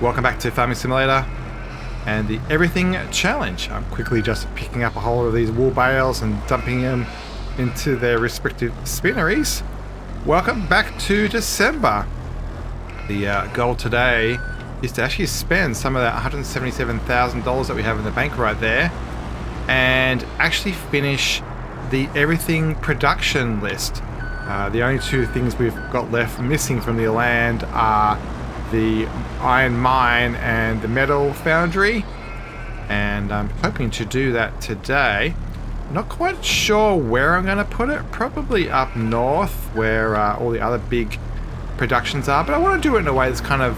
Welcome back to Farming Simulator and the Everything Challenge. I'm quickly just picking up a whole of these wool bales and dumping them into their respective spinneries. Welcome back to December. The goal today is to actually spend some of that $177,000 that we have in the bank right there and actually finish the everything production list. The only two things we've got left missing from the land are the iron mine and the metal foundry, and I'm hoping to do that today. Not quite sure where I'm going to put it. Probably up north where all the other big productions are, but I want to do it in a way that's kind of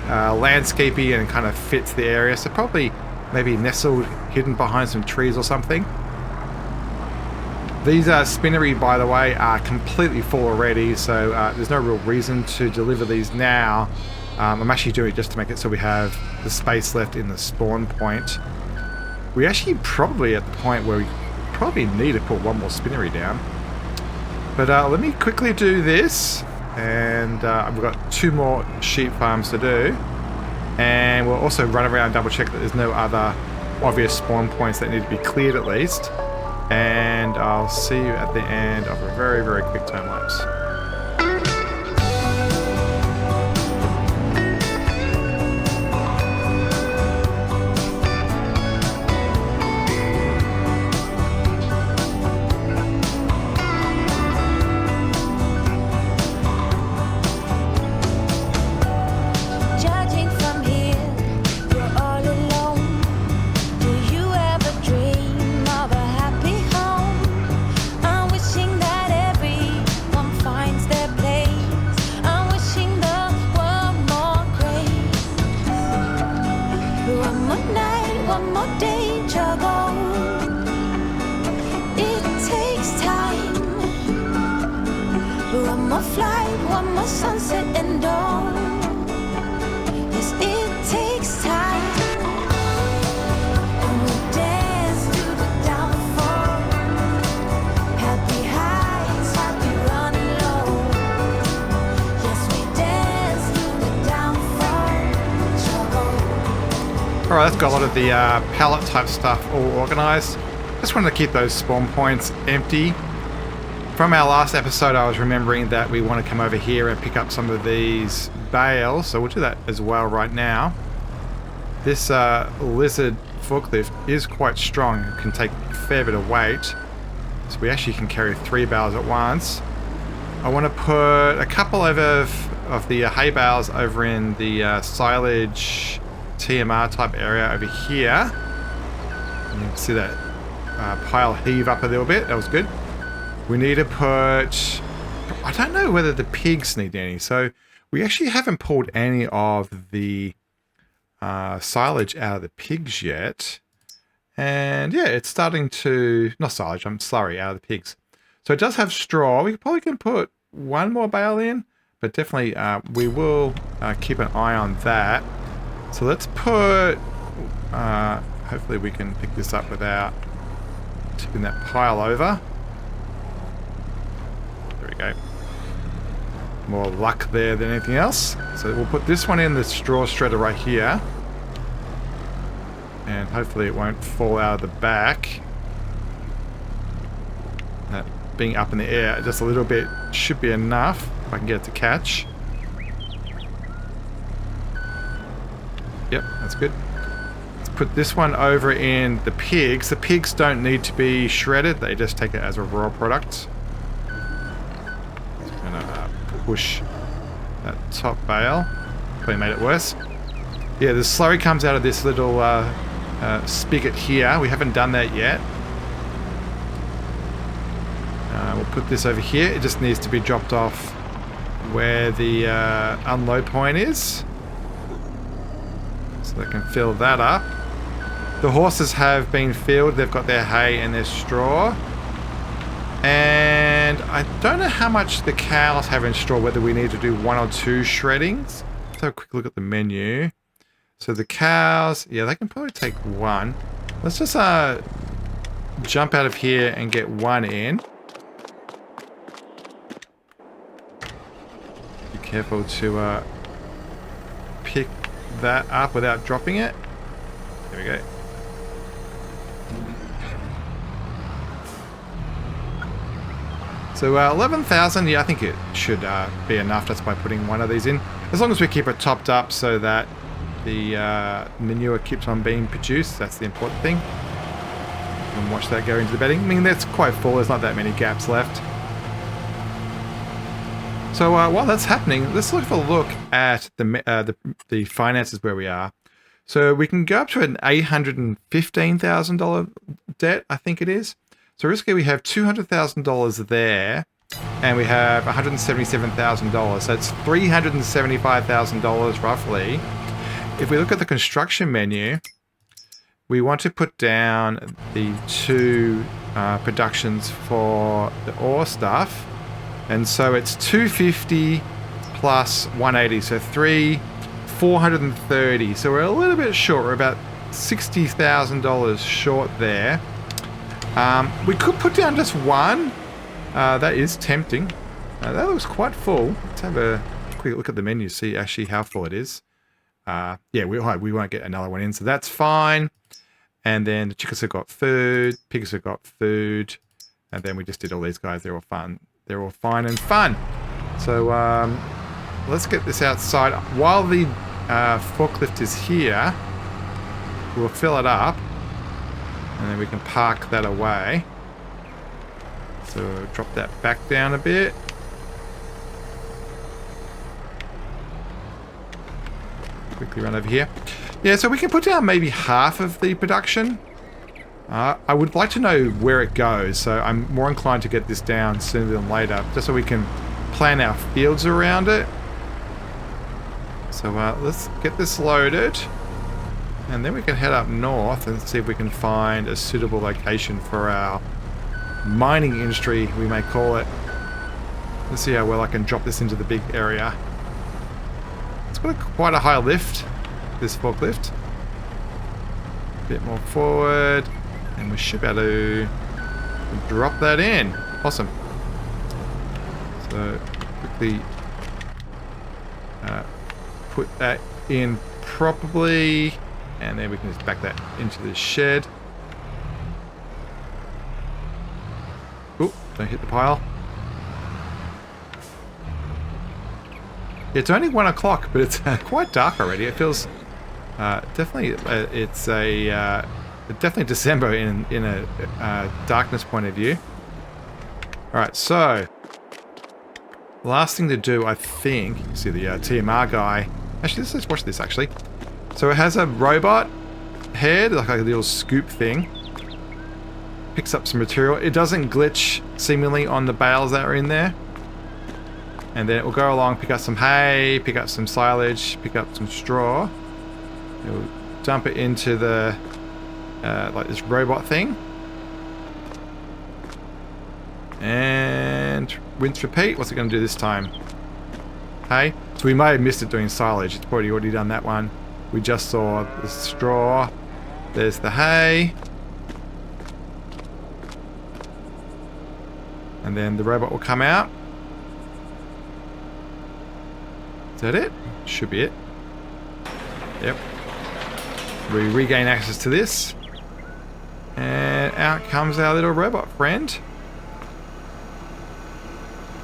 landscapey and kind of fits the area, so probably maybe nestled hidden behind some trees or something. These spinnery, by the way, are completely full already, so there's no real reason to deliver these now. I'm actually doing it just to make it so we have the space left in the spawn point. We actually probably at the point where we probably need to put one more spinnery down. But let me quickly do this, and we've got 2 more sheep farms to do. And we'll also run around and double check that there's no other obvious spawn points that need to be cleared at least. And I'll see you at the end of a very, very quick time lapse. Alright, that's got a lot of the pallet type stuff all organised. Just wanted to keep those spawn points empty. From our last episode, I was remembering that we want to come over here and pick up some of these bales, so we'll do that as well right now. This lizard forklift is quite strong, it can take a fair bit of weight, so we actually can carry 3 bales at once. I want to put a couple of the hay bales over in the silage TMR type area over here. And you can see that pile heave up a little bit. That was good. We need to put... I don't know whether the pigs need any. So we actually haven't pulled any of the silage out of the pigs yet. And yeah, it's starting to... Not silage, slurry out of the pigs. So it does have straw. We probably can put 1 more bale in. But definitely we will keep an eye on that. So let's put, hopefully we can pick this up without tipping that pile over. There we go. More luck there than anything else. So we'll put this one in the straw shredder right here. And hopefully it won't fall out of the back. That being up in the air just a little bit should be enough if I can get it to catch. Yep, that's good. Let's put this one over in the pigs. The pigs don't need to be shredded. They just take it as a raw product. Just gonna push that top bale. Probably made it worse. Yeah, the slurry comes out of this little spigot here. We haven't done that yet. We'll put this over here. It just needs to be dropped off where the unload point is. So they can fill that up. The horses have been filled. They've got their hay and their straw. And I don't know how much the cows have in straw, whether we need to do 1 or 2 shreddings. Let's have a quick look at the menu. So the cows, yeah, they can probably take 1. Let's just jump out of here and get 1 in. Be careful to pick that up without dropping it. There we go. So 11,000, yeah, I think it should be enough just by putting one of these in. As long as we keep it topped up so that the manure keeps on being produced, that's the important thing. And watch that go into the bedding. I mean, that's quite full, there's not that many gaps left. So while that's happening, let's have a look at the finances where we are. So we can go up to an $815,000 debt, I think it is. So basically we have $200,000 there, and we have $177,000. So it's $375,000 roughly. If we look at the construction menu, we want to put down the two productions for the ore stuff. And so it's 250 plus 180, so 430. So we're a little bit short. We're about $60,000 short there. We could put down just one. That is tempting. That looks quite full. Let's have a quick look at the menu, see actually how full it is. Yeah, we won't get another one in, so that's fine. And then the chickens have got food, pigs have got food, and then we just did all these guys. They're all fun. They're all fine and fun. So let's get this outside. While the forklift is here, we'll fill it up, and then we can park that away. So drop that back down a bit. Quickly run over here. Yeah, so we can put down maybe half of the production. I would like to know where it goes, so I'm more inclined to get this down sooner than later, just so we can plan our fields around it. So let's get this loaded, and then we can head up north and see if we can find a suitable location for our mining industry, we may call it. Let's see how well I can drop this into the big area. It's got quite a high lift, this forklift. A bit more forward, and we should be able to drop that in. Awesome. So quickly put that in properly, and then we can just back that into the shed. Oop, don't hit the pile. It's only 1 o'clock, but it's quite dark already. It feels definitely it's a definitely December in a darkness point of view. All right, so last thing to do, I think. You see the TMR guy. Actually, let's watch this. Actually, so it has a robot head, like a little scoop thing. Picks up some material. It doesn't glitch seemingly on the bales that are in there. And then it will go along, pick up some hay, pick up some silage, pick up some straw. It will dump it into the like this robot thing. And rinse, repeat. What's it going to do this time? Hay. So we may have missed it doing silage. It's probably already done that one. We just saw the straw. There's the hay. And then the robot will come out. Is that it? Should be it. Yep. We regain access to this. And out comes our little robot friend.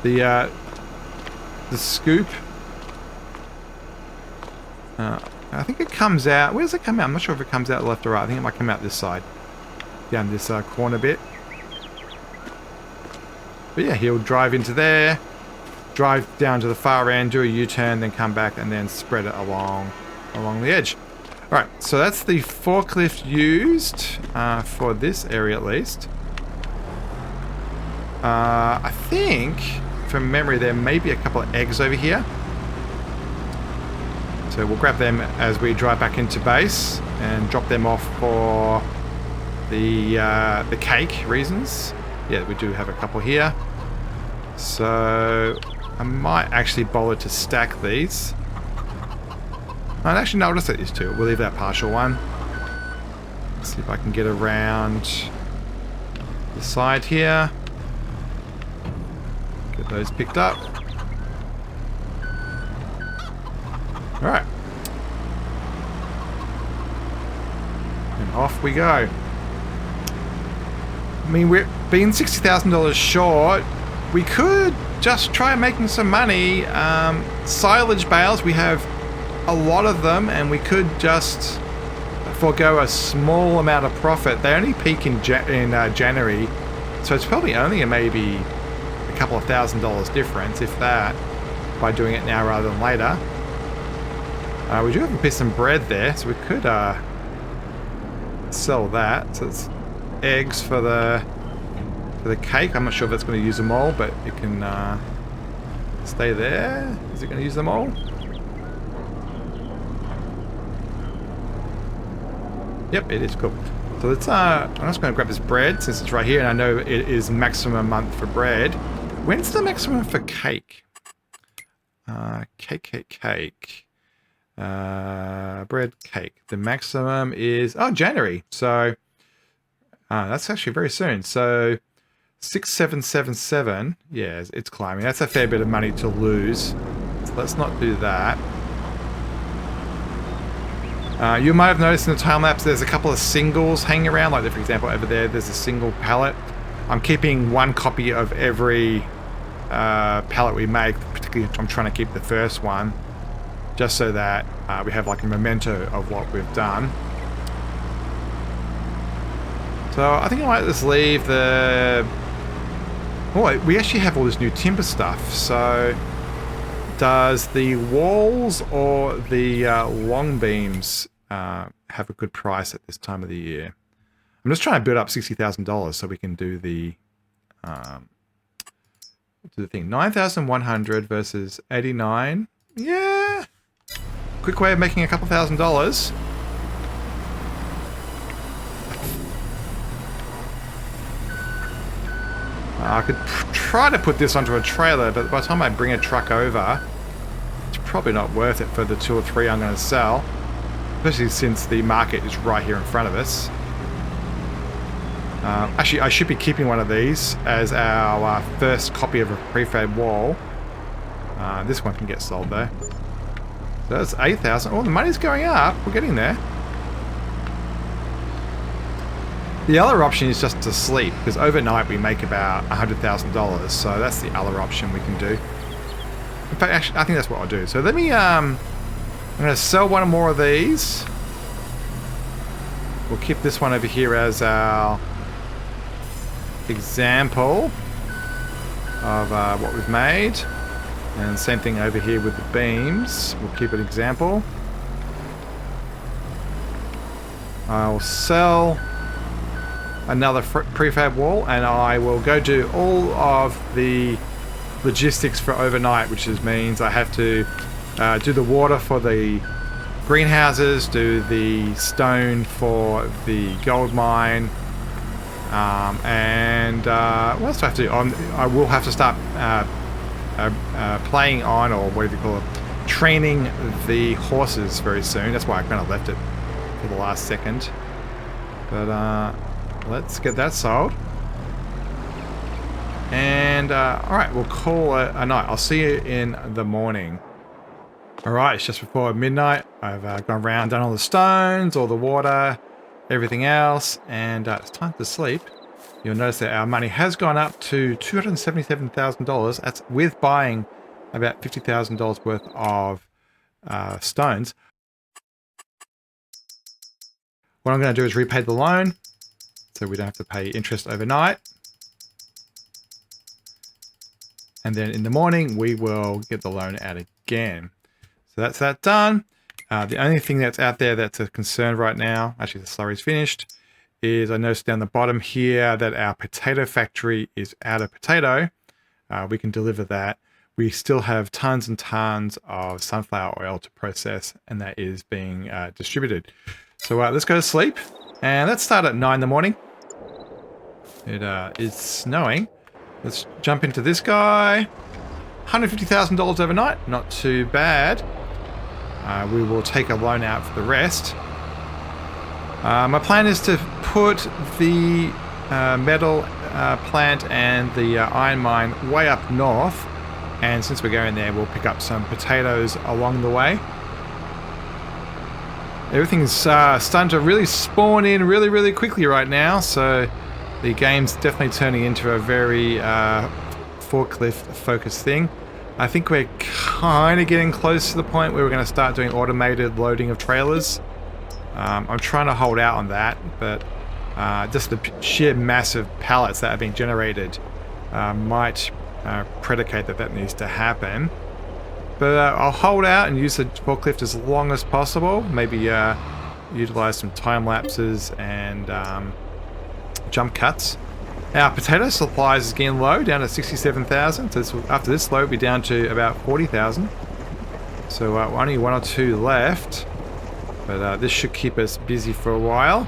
The scoop. I think it comes out. Where does it come out? I'm not sure if it comes out left or right. I think it might come out this side. Down this corner bit. But yeah, he'll drive into there. Drive down to the far end, do a U-turn, then come back and then spread it along the edge. Alright, so that's the forklift used for this area at least. I think, from memory, there may be a couple of eggs over here. So we'll grab them as we drive back into base and drop them off for the cake reasons. Yeah, we do have a couple here. So I might actually bother to stack these. Actually, no, I'll just set these two. We'll leave that partial one. Let's see if I can get around the side here. Get those picked up. Alright. off we go. I mean, we're being $60,000 short. We could just try making some money. Silage bales, we have a lot of them, and we could just forego a small amount of profit. They only peak in January, so it's probably only maybe a couple of $1,000s difference, if that, by doing it now rather than later. We do have a piece of bread there, so we could sell that. So it's eggs for the cake. I'm not sure if it's going to use them all, but it can stay there. Is it going to use them all? Yep, it is. Cool. So let's I'm just going to grab this bread since it's right here, and I know it is maximum month for bread. When's the maximum for cake? Cake. Bread, cake. The maximum is January. So that's actually very soon. So 6777. Yeah, it's climbing. That's a fair bit of money to lose. So let's not do that. You might have noticed in the time lapse there's a couple of singles hanging around. Like, for example, over there's a single pallet. I'm keeping one copy of every pallet we make. Particularly, I'm trying to keep the first one, just so that we have like a memento of what we've done. So I think I might just leave the... Oh, we actually have all this new timber stuff. So does the walls or the long beams have a good price at this time of the year? I'm just trying to build up $60,000 so we can do the thing. 9,100 versus 89. Yeah. Quick way of making a couple $1,000s. I could try to put this onto a trailer, but by the time I bring a truck over, it's probably not worth it for the 2 or 3 I'm going to sell. Especially since the market is right here in front of us. Actually, I should be keeping one of these as our first copy of a prefab wall. This one can get sold though. So that's 8,000. Oh, the money's going up. We're getting there. The other option is just to sleep, because overnight we make about $100,000. So that's the other option we can do. In fact, actually, I think that's what I'll do. So let me, I'm going to sell one more of these. We'll keep this one over here as our example of what we've made. And same thing over here with the beams. We'll keep it example. I'll sell another prefab wall, and I will go do all of the logistics for overnight, which means I have to do the water for the greenhouses, do the stone for the gold mine, and what else do I have to do? I will have to start playing on, or whatever you call it, training the horses very soon. That's why I kind of left it for the last second. But let's get that sold. And alright, we'll call it a night. I'll see you in the morning. Alright, it's just before midnight. I've gone around, done all the stones, all the water, everything else, and it's time to sleep. You'll notice that our money has gone up to $277,000. That's with buying about $50,000 worth of stones. What I'm going to do is repay the loan, so we don't have to pay interest overnight. And then in the morning, we will get the loan out again. So that's that done. The only thing that's out there that's a concern right now, actually the slurry's finished, is I noticed down the bottom here that our potato factory is out of potato. We can deliver that. We still have tons and tons of sunflower oil to process, and that is being distributed. So let's go to sleep, and let's start at 9 in the morning. It is snowing. Let's jump into this guy. $150,000 overnight, not too bad. We will take a loan out for the rest. My plan is to put the metal plant and the iron mine way up north, and since we're going there, we'll pick up some potatoes along the way. Everything's starting to really spawn in really quickly right now, so the game's definitely turning into a very forklift-focused thing. I think we're kind of getting close to the point where we're going to start doing automated loading of trailers. I'm trying to hold out on that, but just the sheer massive pallets that are being generated might predicate that needs to happen. But I'll hold out and use the forklift as long as possible. Maybe utilize some time lapses and jump cuts. Our potato supplies is getting low, down to 67,000. So after this load, we'll be down to about 40,000. So only 1 or 2 left. But this should keep us busy for a while.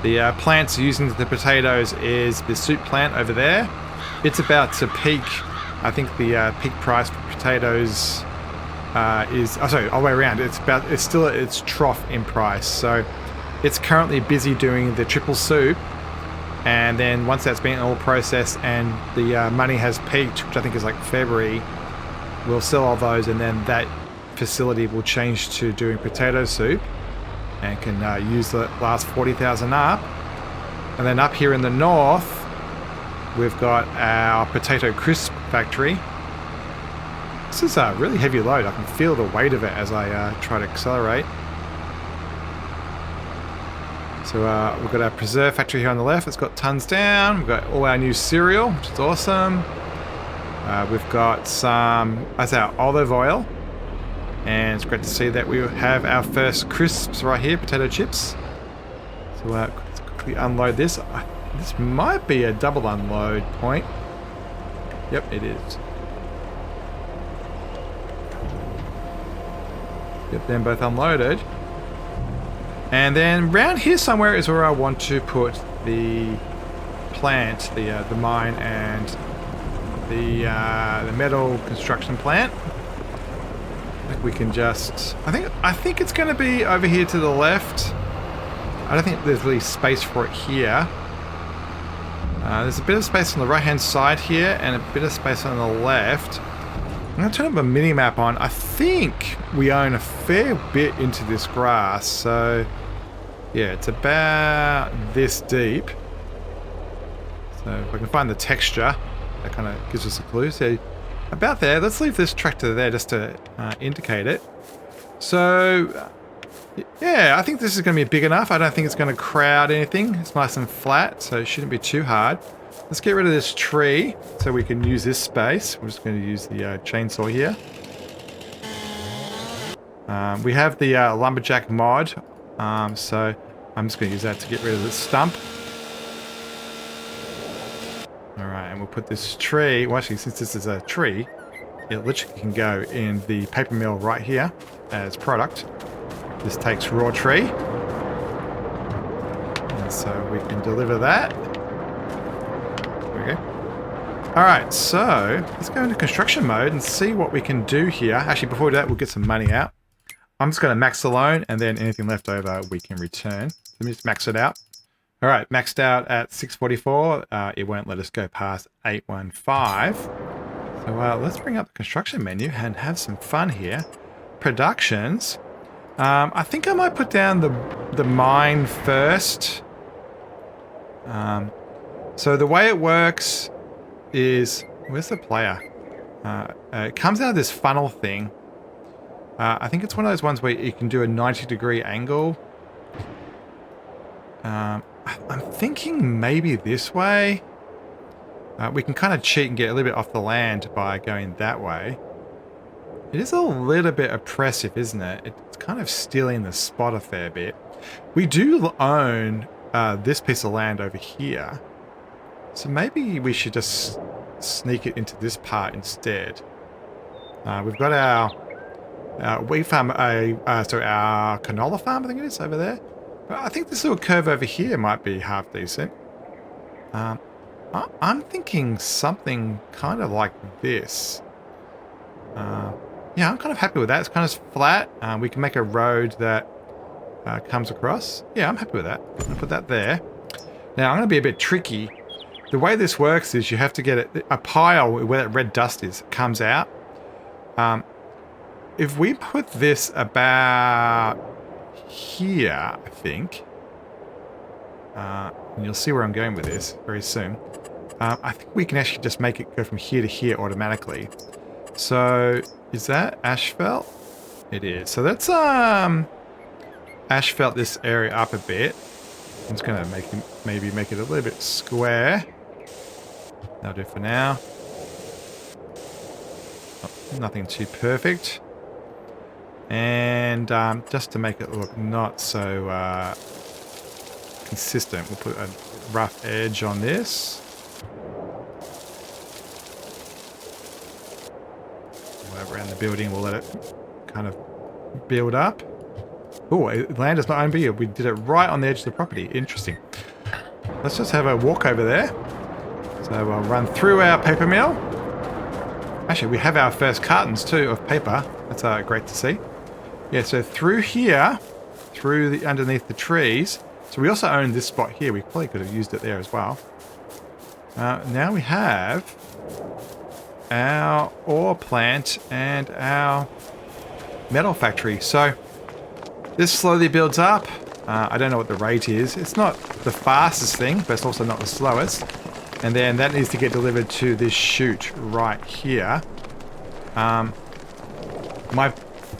The plants using the potatoes is the soup plant over there. It's about to peak. I think the peak price for potatoes is, oh sorry, all the way around. It's still at its trough in price. So it's currently busy doing the triple soup, and then once that's been all processed and the money has peaked, which I think is like February, we'll sell all those, and then that facility will change to doing potato soup and can use the last 40,000 up. And then up here in the north, we've got our potato crisp factory. This is a really heavy load. I can feel the weight of it as I try to accelerate. So we've got our preserve factory here on the left. It's got tons down. We've got all our new cereal, which is awesome. We've got some, that's our olive oil. And it's great to see that we have our first crisps right here, potato chips. So let's quickly unload this. This might be a double unload point. Yep, it is. Get them both unloaded. And then round here somewhere is where I want to put the plant, the mine and the metal construction plant. I think we can just, I think it's going to be over here to the left. I don't think there's really space for it here. There's a bit of space on the right hand side here and a bit of space on the left. I'm going to turn up a mini map on. I think we own a fair bit into this grass, so yeah, it's about this deep. So if I can find the texture, that kind of gives us a clue. So about there. Let's leave this tractor there just to indicate it. So yeah, I think this is going to be big enough. I don't think it's going to crowd anything. It's nice and flat, so it shouldn't be too hard. Let's get rid of this tree so we can use this space. We're just going to use the chainsaw here. We have the lumberjack mod, so I'm just going to use that to get rid of the stump. Alright, and we'll put this tree, well actually since this is a tree, it literally can go in the paper mill right here as product. This takes raw tree. And so we can deliver that. There we go. Alright, so let's go into construction mode and see what we can do here. Actually, before we do that, we'll get some money out. I'm just going to max the loan, and then anything left over we can return. Let me just max it out. Alright, maxed out at 644. It won't let us go past 815. So let's bring up the construction menu and have some fun here. Productions. I think I might put down the mine first. So the way it works is, where's the player? It comes out of this funnel thing. I think it's one of those ones where you can do a 90-degree angle. I'm thinking maybe this way. We can kind of cheat and get a little bit off the land by going that way. It is a little bit oppressive, isn't it? It's kind of stealing the spot a fair bit. We do own this piece of land over here. So maybe we should just sneak it into this part instead. We've got our wheat farm, sorry, our canola farm, I think it is, over there. But I think this little curve over here might be half decent. I'm thinking something kind of like this. Yeah, I'm kind of happy with that. It's kind of flat. We can make a road that comes across. Yeah, I'm happy with that. I'm going to put that there. Now, I'm going to be a bit tricky. The way this works is you have to get a pile where that red dust is, comes out. if we put this about here, I think, and you'll see where I'm going with this very soon. I think we can actually just make it go from here to here automatically. So is that asphalt? It is. So let's asphalt this area up a bit. I'm just gonna maybe make it a little bit square. That'll do for now. Oh, nothing too perfect. And just to make it look not so consistent, we'll put a rough edge on this. Around the building, we'll let it kind of build up. Oh, land is not owned by you. We did it right on the edge of the property. Interesting. Let's just have a walk over there. So we'll run through our paper mill. Actually, we have our first cartons too of paper. That's great to see. Yeah, so through here, through the underneath the trees. So we also own this spot here. We probably could have used it there as well. Now we have our ore plant and our metal factory. So this slowly builds up. I don't know what the rate is. It's not the fastest thing, but it's also not the slowest. And then that needs to get delivered to this chute right here. My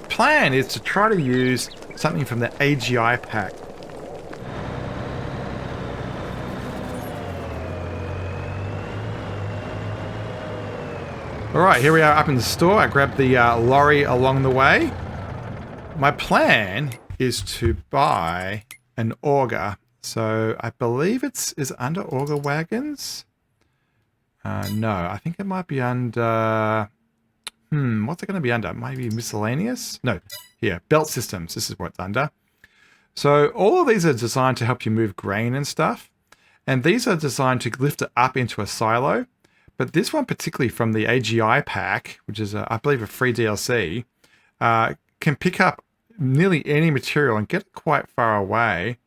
plan is to try to use something from the AGI pack. Alright, here we are up in the store. I grabbed the lorry along the way. My plan is to buy an auger. So I believe is under auger wagons? No, I think it might be under... what's it going to be under? Maybe miscellaneous? No, here, belt systems. This is what it's under. So all of these are designed to help you move grain and stuff. And these are designed to lift it up into a silo. But this one particularly from the AGI pack, which is, I believe, a free DLC, can pick up nearly any material and get it quite far away.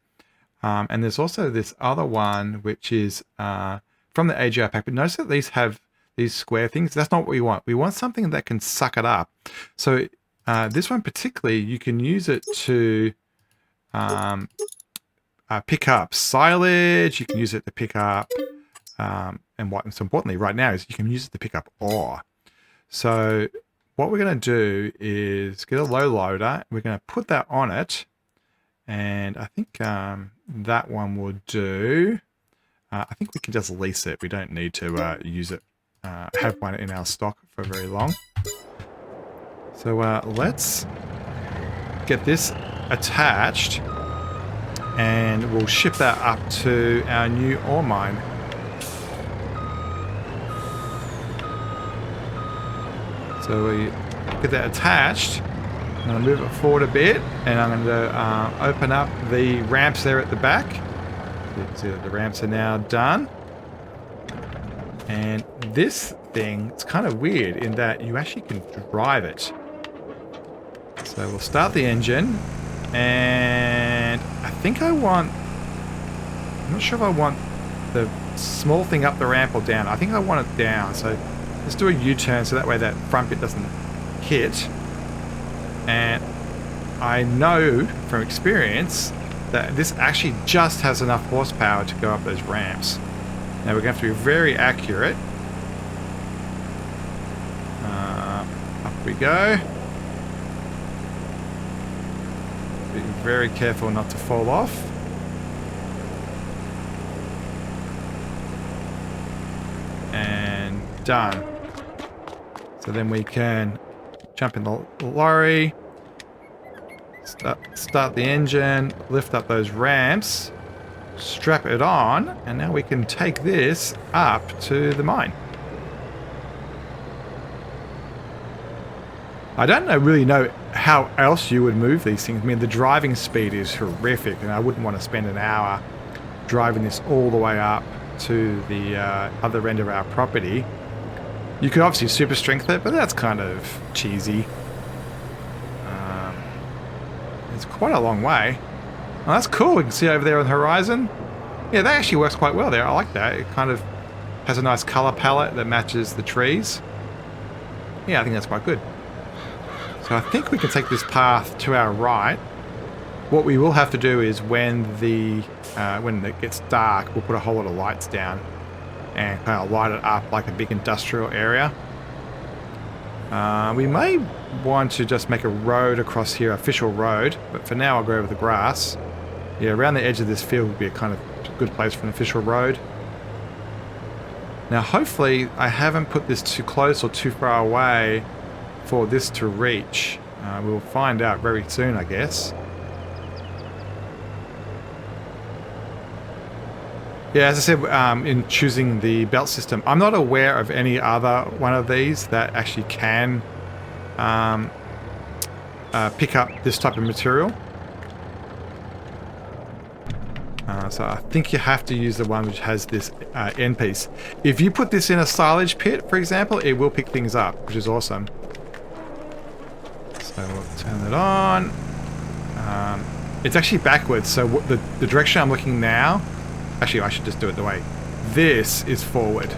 And there's also this other one, which is from the AGI pack. But notice that these have these square things. That's not what we want. We want something that can suck it up. So this one particularly, you can use it to pick up silage. You can use it to pick up... and what's importantly right now is you can use it to pick up ore. So what we're going to do is get a low loader. We're going to put that on it. And I think that one will do. I think we can just lease it. We don't need to use it, have one in our stock for very long. So let's get this attached. And we'll ship that up to our new ore mine. So we get that attached. I'm going to move it forward a bit, and I'm going to open up the ramps there at the back. You can see that the ramps are now done. And this thing, it's kind of weird in that you actually can drive it. So we'll start the engine, and I think I'm not sure if I want the small thing up the ramp or down. I think I want it down. So let's do a U-turn so that way that front bit doesn't hit. And I know from experience that this actually just has enough horsepower to go up those ramps. Now we're going to have to be very accurate. Up we go. Be very careful not to fall off. And done. So then we can jump in the lorry, start the engine, lift up those ramps, strap it on, and now we can take this up to the mine. I don't really know how else you would move these things. I mean, the driving speed is horrific, and I wouldn't want to spend an hour driving this all the way up to the other end of our property. You could obviously super strength it, but that's kind of cheesy. It's quite a long way. Oh, that's cool. We can see over there on the horizon. Yeah, that actually works quite well there. I like that. It kind of has a nice color palette that matches the trees. Yeah, I think that's quite good. So I think we can take this path to our right. What we will have to do is when it gets dark, we'll put a whole lot of lights down and kind of light it up like a big industrial area. We may want to just make a road across here, official road, but for now I'll go over the grass. Yeah, around the edge of this field would be a kind of good place for an official road. Now hopefully I haven't put this too close or too far away for this to reach. We'll find out very soon, I guess. Yeah, as I said, in choosing the belt system, I'm not aware of any other one of these that actually can pick up this type of material. So I think you have to use the one which has this end piece. If you put this in a silage pit, for example, it will pick things up, which is awesome. So we'll turn it on. It's actually backwards, so the direction I'm looking now... Actually, I should just do it the way. This is forward.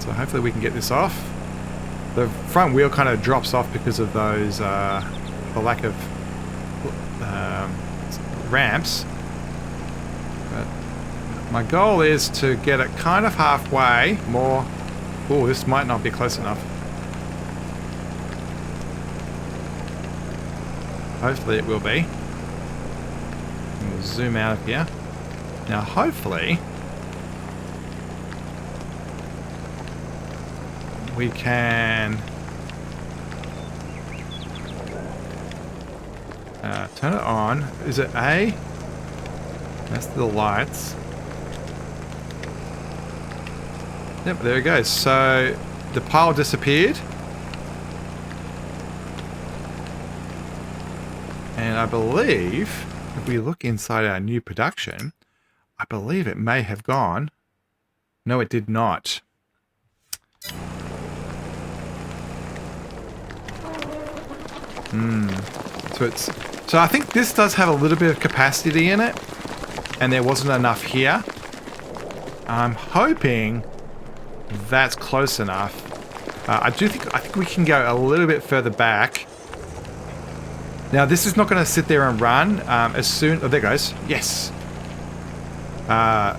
So hopefully we can get this off. The front wheel kind of drops off because of those, the lack of ramps. But my goal is to get it kind of halfway more. Oh, this might not be close enough. Hopefully it will be. We'll zoom out of here. Now hopefully we can turn it on. Is it A? That's the lights. Yep, there it goes. So the pile disappeared. And I believe if we look inside our new production, I believe it may have gone. No, it did not. So I think this does have a little bit of capacity in it, and there wasn't enough here. I'm hoping that's close enough. I think we can go a little bit further back. Now this is not going to sit there and run as soon. Oh, there it goes. Yes. As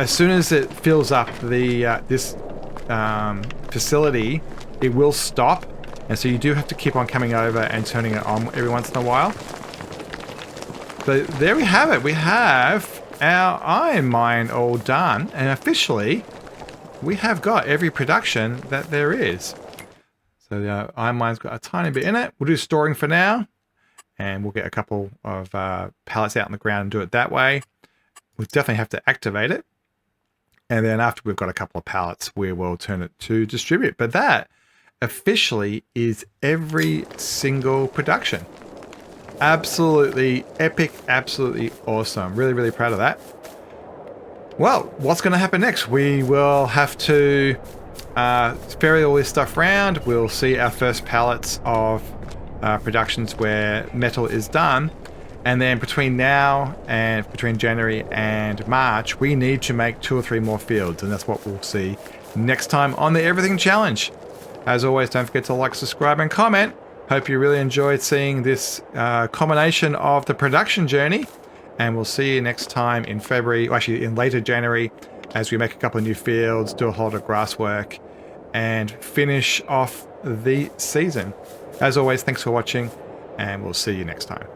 soon as it fills up the this facility, it will stop, and so you do have to keep on coming over and turning it on every once in a while. But there we have it. We have our iron mine all done, and officially we have got every production that there is. So the iron mine's got a tiny bit in it. We'll do storing for now, and we'll get a couple of pallets out on the ground and do it that way. We'll definitely have to activate it. And then after we've got a couple of pallets, we will turn it to distribute. But that officially is every single production. Absolutely epic, absolutely awesome. Really, really proud of that. Well, what's going to happen next? We will have to ferry all this stuff around. We'll see our first pallets of productions where metal is done. And then between now and between January and March, we need to make 2 or 3 more fields. And that's what we'll see next time on the Everything Challenge. As always, don't forget to like, subscribe, and comment. Hope you really enjoyed seeing this combination of the production journey. And we'll see you next time in February, or actually in later January, as we make a couple of new fields, do a whole lot of grass work, and finish off the season. As always, thanks for watching, and we'll see you next time.